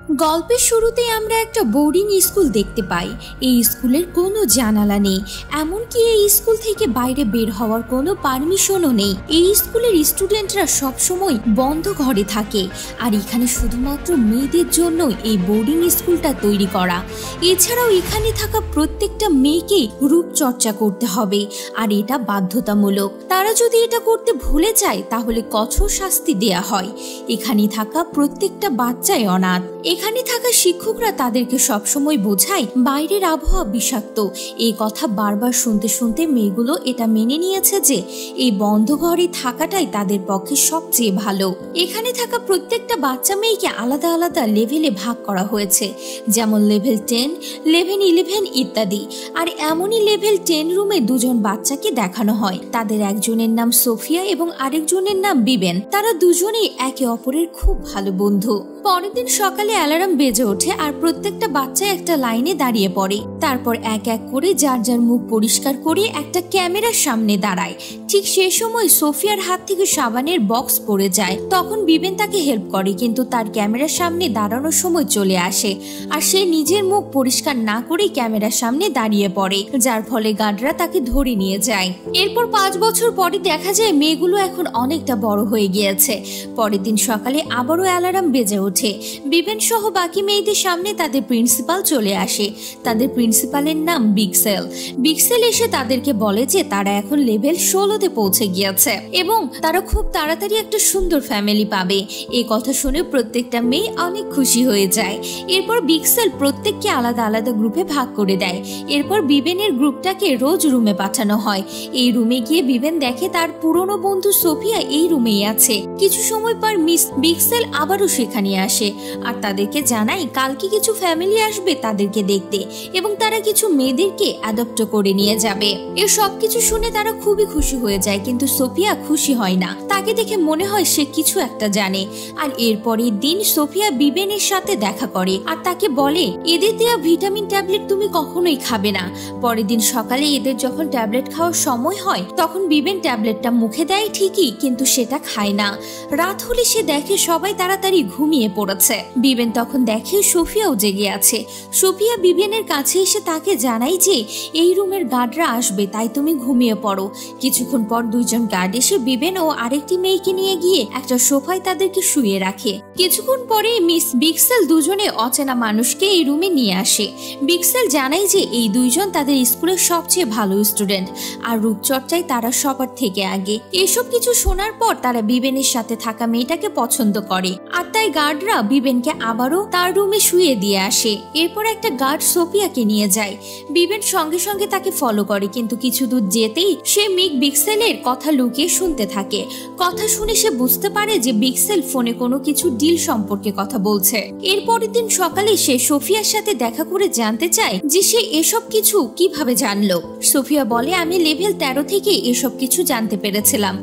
গল্পের শুরুতেই আমরা একটা বোর্ডিং স্কুল দেখতে পাই। এই স্কুলের কোনো জানালা নেই, এমনকি এই স্কুল থেকে বাইরে বের হওয়ার কোনো পারমিশনও নেই। এই স্কুলের স্টুডেন্টরা সবসময় বন্ধ ঘরে থাকে, আর এখানে শুধুমাত্র মেয়েদের জন্য এই বোর্ডিং স্কুলটা তৈরি করা। এছাড়াও এখানে থাকা প্রত্যেকটা মেয়েকে রূপচর্চা করতে হবে, আর এটা বাধ্যতামূলক। তারা যদি এটা করতে ভুলে যায় তাহলে কঠোর শাস্তি দেয়া হয়। এখানে থাকা প্রত্যেকটা বাচ্চাই অনাথ। এখানে থাকা শিক্ষকরা তাদেরকে সবসময় বোঝায় বাইরের আবহাওয়া বিষাক্ত। এই কথা বারবার শুনতে শুনতে মেয়েগুলো এটা মেনে নিয়েছে যে এই বন্ধ ঘরে থাকাটাই তাদের পক্ষে সবচেয়ে ভালো। এখানে থাকা প্রত্যেকটা বাচ্চা মেয়েকে আলাদা আলাদা লেভেলে ভাগ করা হয়েছে, যেমন লেভেল 10, লেভেল 11 ইত্যাদি। আর এমনই লেভেল 10 রুমে দুজন বাচ্চাকে দেখানো হয়। তাদের একজনের নাম সোফিয়া এবং আরেকজনের নাম বিবেন। তারা দুজনেই একে অপরের খুব ভালো বন্ধু। পরের দিন সকালে অ্যালার্ম বেজে ওঠে, আর প্রত্যেকটা বাচ্চা একটা লাইনে দাঁড়িয়ে পড়ে। তারপর এক এক করে যার যার মুখ পরিষ্কার করে একটা ক্যামেরার সামনে দাঁড়ায়। ঠিক সেই সময় সোফিয়ার হাত থেকে সাবানের বক্স পড়ে যায়। তখন বিবেন তাকে হেল্প করে, কিন্তু তার ক্যামেরার সামনে দাঁড়ানোর সময় চলে আসে, আর সে নিজের মুখ পরিষ্কার না করে ক্যামেরার সামনে দাঁড়িয়ে পড়ে, যার ফলে গার্ডরা তাকে ধরে নিয়ে যায়। এরপর 5 বছর পরে দেখা যায় মেয়েগুলো এখন অনেকটা বড় হয়ে গিয়েছে। পরের দিন সকালে আবারও অ্যালার্ম বেজে ওঠে। বিবেন সহ বাকি মেয়েদের সামনে তাদের প্রিন্সিপাল চলে আসে। তাদের প্রিন্সিপালের নাম বিক্সেল। বিক্সেল এসে তাদেরকে বলে যে তারা এখন লেভেল 16তে পৌঁছে গিয়েছে এবং তারা খুব তাড়াতাড়ি একটা সুন্দর ফ্যামিলি পাবে। এই কথা শুনে প্রত্যেকটা মেয়ে অনেক খুশি হয়ে যায়। এরপর বিক্সেল প্রত্যেককে আলাদা আলাদা গ্রুপে ভাগ করে দেয়। এরপর বিবেনের গ্রুপটাকে রোজ রুমে পাঠানো হয়। এই রুমে গিয়ে বিবেন দেখে তার পুরনো বন্ধু সোফিয়া এই রুমেই আছে। কিছু সময় পর মিস বিক্সেল আবারও সেখানে আসে, আর তাদেরকে জানায় কালকে কিছু ফ্যামিলি আসবে তাদেরকে দেখতে, এবং তারা কিছু মেয়েদেরকে অ্যাডপ্ট করে নিয়ে যাবে। এই সব কিছু শুনে তারা খুবই খুশি হয়ে যায়, কিন্তু সোফিয়া খুশি হয় না। তাকে দেখে মনে হয় সে কিছু একটা জানে। আর এরপরের দিন সোফিয়া বিবেনের সাথে দেখা করে, আর তাকে বলে এদের দেওয়া ভিটামিন ট্যাবলেট তুমি কখনোই খাবে না। পরের দিন সকালে এদের যখন ট্যাবলেট খাওয়ার সময় হয় তখন বিবেন ট্যাবলেটটা মুখে দেয় ঠিকই, কিন্তু সেটা খায় না। রাত হলে সে দেখে সবাই তাড়াতাড়ি ঘুমিয়ে পড়েছে। বিবেন তখন দেখে সোফিয়াও জেগে আছে। সোফিয়া বিবেনের কাছে এসে তাকে জানায় যে এই রুমের গার্ডরা আসবে, তাই তুমি ঘুমিয়ে পড়ো। কিছুক্ষণ পর দুইজন গার্ড এসে বিবেন ও আরেকটি মেয়েকে নিয়ে গিয়ে একটা সোফায় তাদেরকে শুয়ে রাখে। কিছুক্ষণ পরে মিস বিক্সেল দুজনে অচেনা মানুষকে এই রুমে নিয়ে আসে। বিক্সেল জানায় যে এই দুইজন তাদের স্কুলের সবচেয়ে ভালো স্টুডেন্ট, আর রূপচর্চায় তারা সবার থেকে আগে। এসব কিছু শোনার পর তারা বিবেনের সাথে থাকা মেয়েটাকে পছন্দ করে, আর তাই গার্ডরা বিবেনকে আবারও তার রুমে শুয়ে দিয়ে আসে। এরপর একটা গার্ড সোফিয়াকে নিয়ে যায়। বিবেন সঙ্গে সঙ্গে তাকে ফলো করে, কিন্তু কিছু দূর যেতেই সে বিক্সেলের কথা লুকিয়ে শুনতে থাকে। কথা শুনে সে বুঝতে পারে যে বিক্সেল ফোনে কোনো কিছু ডিল সম্পর্কে কথা বলছে। এরপরের দিন সকালে সে সোফিয়ার সাথে দেখা করে জানতে চায় যে সে এসব কিছু কিভাবে জানলো। সোফিয়া বলে আমি লেভেল 13 থেকে এসব কিছু জানতে পেরেছিলাম,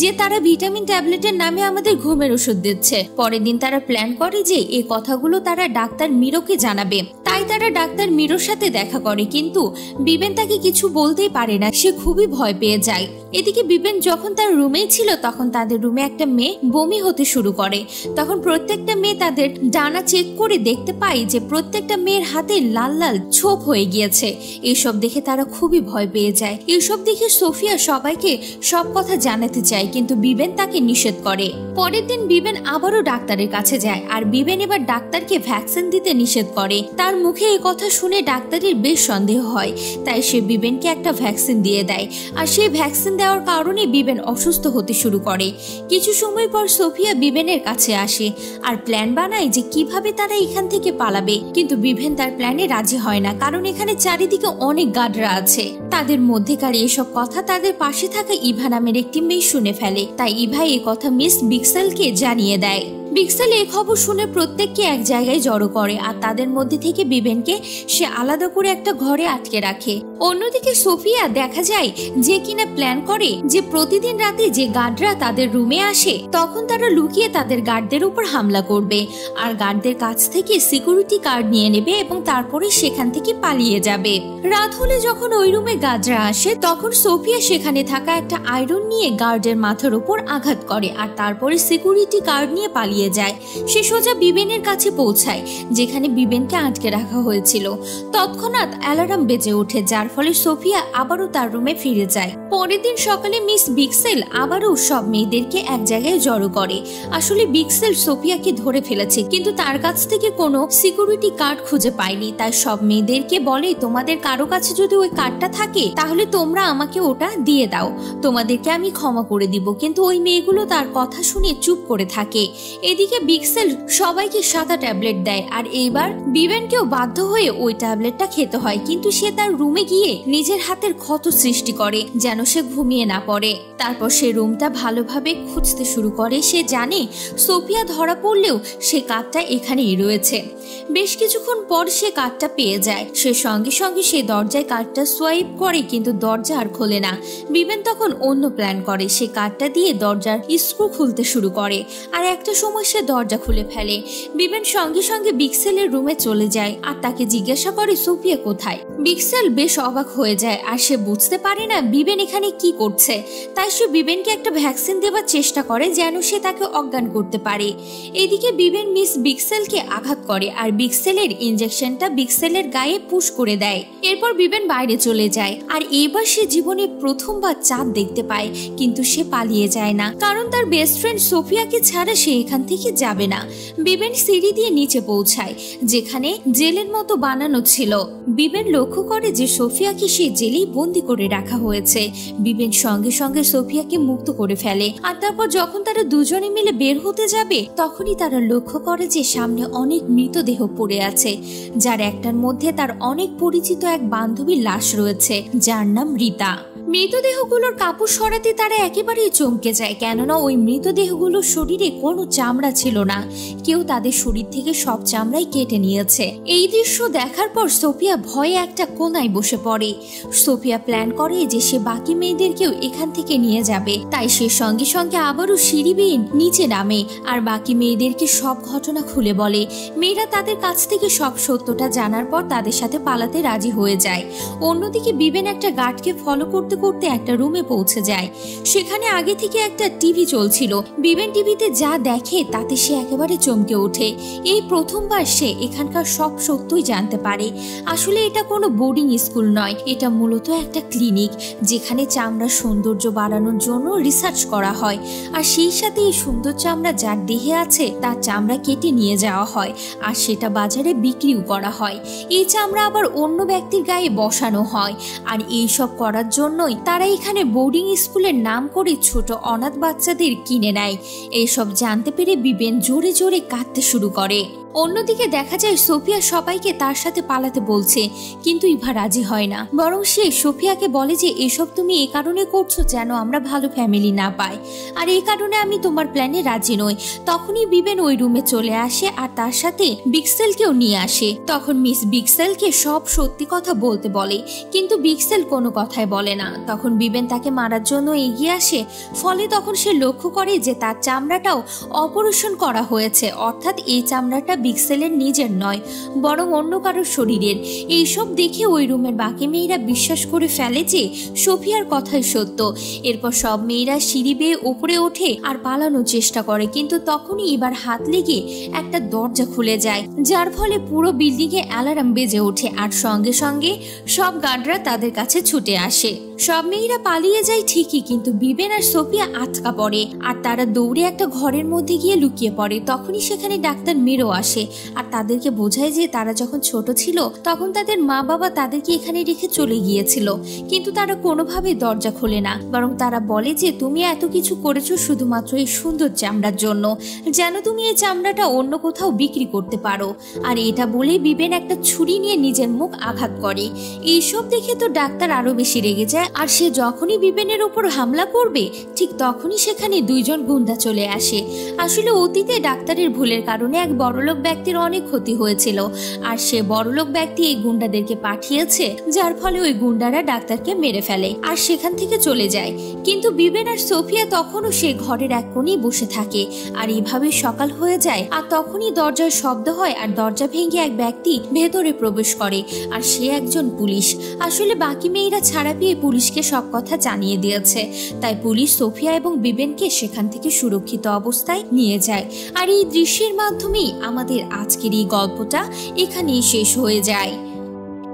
যে তারা ভিটামিন ট্যাবলেটের নামে আমাদের ঘুমের ওষুধ দিচ্ছে। পরের দিন তারা প্ল্যান করে যে এই কথাগুলো তারা ডাক্তার মিরোকে জানাবে। তাই তারা ডাক্তার মিরোর সাথে দেখা করে, কিন্তু বিবেন তাকে কিছু বলতেই পারে না। সে খুবই ভয় পেয়ে যায়। এদিকে বিবেন যখন তার রুমেই ছিল তখন তাদের রুমে একটা মেয়ে বমি হতে শুরু করে। তখন প্রত্যেকটা মেয়ে তাদের ডানা চেক করে দেখতে পায় যে প্রত্যেকটা মেয়ের হাতে লাল লাল ছোপ হয়ে গিয়েছে। এসব দেখে তারা খুবই ভয় পেয়ে যায়। এসব দেখে সোফিয়া সবাইকে সব কথা জানাতে চায়, কিন্তু বিবেন তাকে নিষেধ করে। পরের দিন বিবেন আবারও ডাক্তারের কাছে যায়, আর বিবেন এবার ডাক্তারকে ভ্যাকসিন দিতে নিষেধ করে। তার মুখে এই কথা শুনে ডাক্তারের বেশ সন্দেহ হয়, তাই সে বিবেনকে একটা ভ্যাকসিন দিয়ে দেয়। আর সেই ভ্যাকসিন দেওয়ার কারণে বিবেন অসুস্থ হতে শুরু করে। কিছু সময় পর সোফিয়া বিবেনের কাছে আসে আর প্ল্যান বানায় যে কিভাবে তারা এখান থেকে পালাবে, কিন্তু বিবেন তার প্ল্যানে রাজি হয় না, কারণ এখানে চারিদিকে অনেক গার্ডরা আছে। তাদের মধ্যেকার এসব কথা তাদের পাশে থাকা ইভা নামের একটি মেয়ে শুনে ফেলে, তাই ইভা এই কথা মিস বিক্সেলকে জানিয়ে দেয়। বিক্সেল এই খবর শুনে প্রত্যেককে এক জায়গায় জড়ো করে, আর তাদের মধ্যে থেকে বিবেনকে সে আলাদা করে একটা ঘরে আটকে রাখে। অন্যদিকে সোফিয়া দেখা যায় যে কিনা প্ল্যান করে যে প্রতিদিন রাতে যে গার্ডরা তাদের রুমে আসে তখন তারা লুকিয়ে তাদের গার্ডদের উপর হামলা করবে, আর গার্ডদের কাছ থেকে সিকিউরিটি কার্ড নিয়ে নেবে এবং তারপরে সেখান থেকে পালিয়ে যাবে। রাত হলে যখন ওই রুমে গার্ডরা আসে তখন সোফিয়া সেখানে থাকা একটা আয়রন নিয়ে গার্ডের মাথার উপর আঘাত করে, আর তারপরে সিকিউরিটি কার্ড নিয়ে পালিয়ে পালিয়ে যায়। সে সোজা বিবেনের কাছে পৌঁছায় যেখানে বিবেনকে আটকে রাখা হয়েছিল। তৎক্ষণাৎ অ্যালার্ম বেজে ওঠে, যার ফলে সোফিয়া আবারও তার রুমে ফিরে যায়। পরের দিন সকালে মিস বিক্সেল আবারও সব মেয়েদেরকে এক জায়গায় জড়ো করে। আসলে বিক্সেল সোফিয়াকে ধরে ফেলেছে, কিন্তু তার কাছ থেকে কোনো সিকিউরিটি কার্ড খুঁজে পায়নি। তাই সব মেয়েদেরকে বলে, তোমাদের কারো কাছে যদি ওই কার্ডটা থাকে তাহলে তোমরা আমাকে ওটা দিয়ে দাও, তোমাদেরকে আমি ক্ষমা করে দিব। কিন্তু ওই মেয়েগুলো তার কথা শুনে চুপ করে থাকে। এদিকে বিক্সেল সবাইকে 7টা ট্যাবলেট দেয়, আর এইবার বিবেনকেও বাধ্য হয়ে ওই ট্যাবলেটটা খেতে হয়। কিন্তু সে তার রুমে গিয়ে নিজের হাতের ক্ষত সৃষ্টি করে যেন সে ঘুমিয়ে না পড়ে। তারপর সে রুমটা ভালোভাবে খুঁজতে শুরু করে। সে জানে সোফিয়া ধরা পড়লেও সে কার্ডটা এখানেই রয়েছে। বেশ কিছুক্ষণ পর সে কার্ডটা পেয়ে যায়। সে সঙ্গে সঙ্গে সে দরজায় কার্ডটা সোয়াইপ করে, কিন্তু দরজা আর খোলে না। বিবেন তখন অন্য প্ল্যান করে, সে কার্ডটা দিয়ে দরজার স্ক্রু খুলতে শুরু করে, আর একটা সময় সে দরজা খুলে ফেলে। বিবেন সঙ্গে সঙ্গে বিক্সেলের রুমে চলে যায় আর তাকে জিজ্ঞাসা করে সোফিয়া কোথায়। বিক্সেল বেশ অবাক হয়ে যায়, আর সে বুঝতে পারে না বিবেন এখানে কি করছে। তাই সে বিবেনকে একটা ভ্যাকসিন দেওয়ার চেষ্টা করে যেন সে তাকে অজ্ঞান করতে পারে। এদিকে বিবেন মিস বিক্সেলকে আঘাত করে, আর বিক্সেলের ইনজেকশনটা বিক্সেলের গায়ে পুশ করে দেয়। এরপর বিবেন বাইরে চলে যায়, আর এবার সে জীবনে প্রথমবার চাঁদ দেখতে পায়। কিন্তু সে পালিয়ে যায় না, কারণ তার বেস্ট ফ্রেন্ড সোফিয়াকে ছাড়া সে এখান থেকে যাবে না। বিবেন সিঁড়ি দিয়ে নিচে পৌঁছায়, যেখানে জেলের মতো বানানো ছিল। বিবেন লক্ষ্য করে যে সোফিয়াকে সে জেলেই বন্দি করে রাখা হয়েছে। বিবেন সঙ্গে সঙ্গে সোফিয়াকে মুক্ত করে ফেলে, আর তারপর যখন তারা দুজনে মিলে বের হতে যাবে তখনই তারা লক্ষ্য করে যে সামনে অনেক মৃতদেহ পড়ে আছে, যার একটার মধ্যে তার অনেক পরিচিত এক বান্ধবীর লাশ রয়েছে, যার নাম রীতা। মৃতদেহগুলোর কাপড় সরাতে তারা একেবারেই চমকে যায়, কেননা ওই মৃতদেহগুলোর শরীরে কোনো চামড়া ছিল না। কেউ তাদের শরীর থেকে সব চামড়াই কেটে নিয়েছে। এই দৃশ্য দেখার পর সোফিয়া ভয়ে একটা কোনায় বসে পড়ে। সোফিয়া প্ল্যান করে যে সে বাকি মেয়েদেরকেও এখান থেকে নিয়ে যাবে। তাই সে সঙ্গে সঙ্গে আবারও সিঁড়ি বেয়ে নিচে নামে আর বাকি মেয়েদেরকে সব ঘটনা খুলে বলে। মেয়েরা তাদের কাছ থেকে সব সত্যটা জানার পর তাদের সাথে পালাতে রাজি হয়ে যায়। অন্যদিকে বিবেন একটা গার্ডকে ফলো করতে করতে একটা রুমে পৌঁছে যায়। সেখানে আগে থেকে একটা টিভি চলছিল। বিবেন টিভিতে যা দেখে তাতে সে একেবারে চমকে ওঠে। এই প্রথমবার সে এখানকার সব সত্যই জানতে পারে। আসলে এটা কোনো বোর্ডিং স্কুল নয়, এটা মূলত একটা ক্লিনিক, যেখানে চামড়ার সৌন্দর্য বাড়ানোর জন্য রিসার্চ করা হয়। আর সেই সাথে এই সুন্দর চামড়া যার দেহে আছে তার চামড়া কেটে নিয়ে যাওয়া হয়, আর সেটা বাজারে বিক্রিও করা হয়। এই চামড়া আবার অন্য ব্যক্তির গায়ে বসানো হয়। আর এইসব করার জন্যই তারা এখানে বোর্ডিং স্কুলের নাম করে ছোট অনাথ বাচ্চাদের কিনে নেয়। এইসব জানতে পেরে বিবেন জোরে জোরে কাঁদতে শুরু করে। অন্যদিকে দেখা যায় সোফিয়া সবাইকে তার সাথে পালাতে বলছে, কিন্তু ইভা রাজি হয় না। বরং সে সোফিয়াকে বলে যে এসব তুমি এই কারণে করছো যেন আমরা ভালো ফ্যামিলি না পাই, আর এই কারণে আমি তোমার প্ল্যানে রাজি নই। তখনই বিবেন ওই রুমে চলে আসে আর তার সাথে বিক্সেলকেও নিয়ে আসে। তখন মিস বিক্সেলকে সব সত্যি কথা বলতে বলে, কিন্তু বিক্সেল কোনো কথাই বলে না। তখন বিবেন তাকে মারার জন্য এগিয়ে আসে। ফলে তখন সে লক্ষ্য করে যে তার চামড়াটাও অপারেশন করা হয়েছে, অর্থাৎ এই চামড়াটা বিক্সেলের নিজের নয়, বরং অন্য কারোর শরীরের। এইসব দেখে ওই রুমের বাকি মেয়েরা বিশ্বাস করে ফেলে যে সোফিয়ার কথাই সত্য। এরপর সব মেয়েরা সিঁড়ি বেয়ে উপরে ওঠে আর পালানোর চেষ্টা করে, কিন্তু তখনই এবার হাত লেগে একটা দরজা খুলে যায়, যার ফলে পুরো বিল্ডিং এ অ্যালার্ম বেজে ওঠে। আর সঙ্গে সঙ্গে সব গার্ডরা তাদের কাছে ছুটে আসে। সব মেয়েরা পালিয়ে যায় ঠিকই, কিন্তু বিবেন আর সোফিয়া আটকা পড়ে আর তারা দৌড়ে একটা ঘরের মধ্যে গিয়ে লুকিয়ে পড়ে। তখনই সেখানে ডাক্তার মেরো আসে আর তাদেরকে বোঝায় যে তারা যখন ছোট ছিল তখন তাদের মা বাবা তাদেরকে এখানে রেখে চলে গিয়েছিল, কিন্তু তারা কোনোভাবে দরজা খোলে না। বরং তারা বলে যে তুমি এত কিছু করেছো শুধুমাত্র এই সুন্দর চামড়ার জন্য, যেন তুমি এই চামড়াটা অন্য কোথাও বিক্রি করতে পারো। আর এটা বলে বিবেন একটা ছুরি নিয়ে নিজের মুখ আঘাত করে। এইসব দেখে তো ডাক্তার আরো বেশি রেগে যায়, আর সে যখনই বিবেনের উপর হামলা করবে ঠিক তখনই সেখানে দুইজন গুন্ডা চলে আসে। আসলে অতীতে ডাক্তারের ভুলের কারণে এক বড়লোক বড়লোক ব্যক্তির অনেক ক্ষতি হয়েছিল, আর সে বড়লোক ব্যক্তি এই গুন্ডাদেরকে পাঠিয়েছে, যার ফলে ওই গুন্ডারা ডাক্তারকে মেরে ফেলে আর সেখান থেকে চলে যায়। কিন্তু বিবেন আর সোফিয়া তখনও সে ঘরের এক কোণে বসে থাকে। আর এইভাবে সকাল হয়ে যায়, আর তখনই দরজার শব্দ হয় আর দরজা ভেঙে এক ব্যক্তি ভেতরে প্রবেশ করে, আর সে একজন পুলিশ। আসলে বাকি মেয়েরা ছাড়া পেয়ে পুলিশকে সব কথা জানিয়ে দিয়েছে, তাই পুলিশ সোফিয়া এবং বিবেনকে সেখান থেকে সুরক্ষিত অবস্থায় নিয়ে যায়। আর এই দৃশ্যের মাধ্যমেই আমাদের আজকের এই গল্পটা এখানেই শেষ হয়ে যায়।